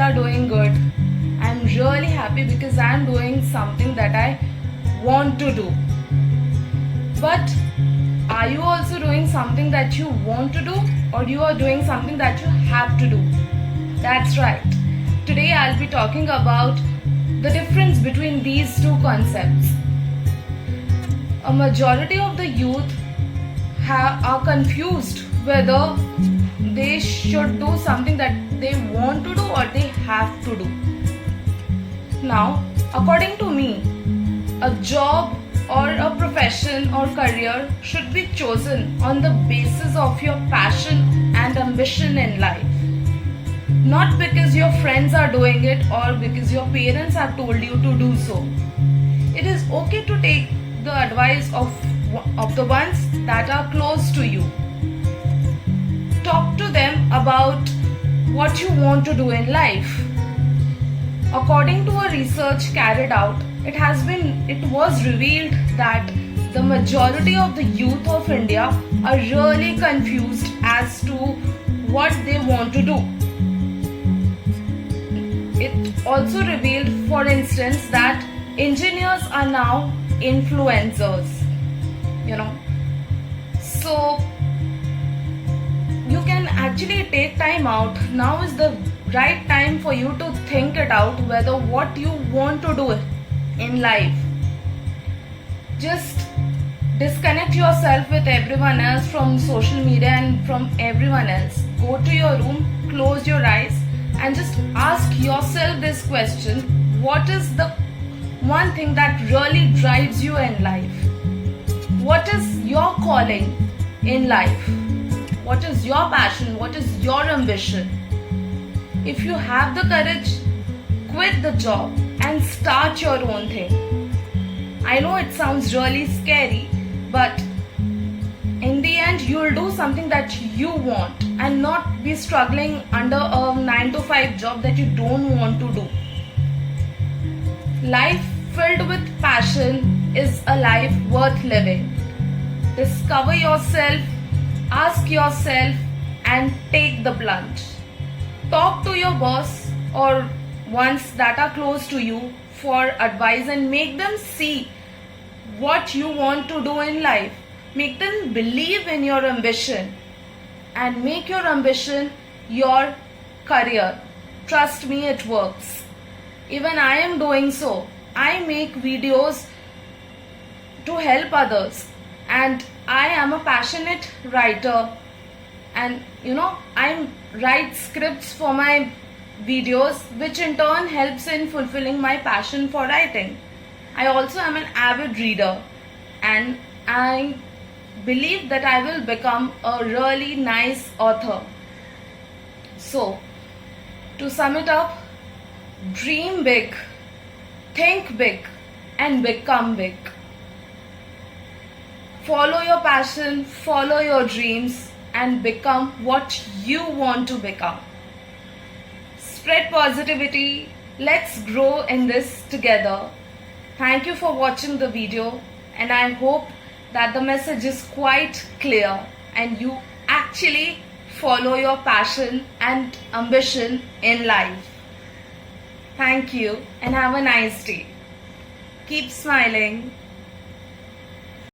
are doing good. I'm really happy because I'm doing something that I want to do. But are you also doing something that you want to do, or you are doing something that you have to do? That's right. Today I'll be talking about the difference between these two concepts. A majority of the youth are confused whether they should do something that they want to do or they have to do. Now, according to me, a job or a profession or career should be chosen on the basis of your passion and ambition in life. Not because your friends are doing it or because your parents have told you to do so. It is okay to take the advice of the ones that are close to you. Talk to them about what you want to do in life. According to a research carried out, it was revealed that the majority of the youth of India are really confused as to what they want to do. It also revealed, for instance, that engineers are now influencers. So you can actually take time out. Now is the right time for you to think it out whether what you want to do in life. Just disconnect yourself with everyone else from social media and from everyone else. Go to your room, close your eyes, and just ask yourself this question: what is the one thing that really drives you in life? What is your calling in life? What is your passion? What is your ambition? If you have the courage, quit the job and start your own thing. I know it sounds really scary, but in the end, you'll do something that you want and not be struggling under a 9 to 5 job that you don't want to do. Life filled with passion is a life worth living. Discover yourself, ask yourself, and take the plunge. Talk to your boss or ones that are close to you for advice and make them see what you want to do in life. Make them believe in your ambition and make your ambition your career. Trust me, it works. Even I am doing so. I make videos to help others, and I am a passionate writer, and I write scripts for my videos, which in turn helps in fulfilling my passion for writing. I also am an avid reader, and I believe that I will become a really nice author. So, to sum it up, dream big, think big, and become big. Follow your passion, follow your dreams, and become what you want to become. Spread positivity. Let's grow in this together. Thank you for watching the video, and I hope that the message is quite clear and you actually follow your passion and ambition in life. Thank you and have a nice day. Keep smiling.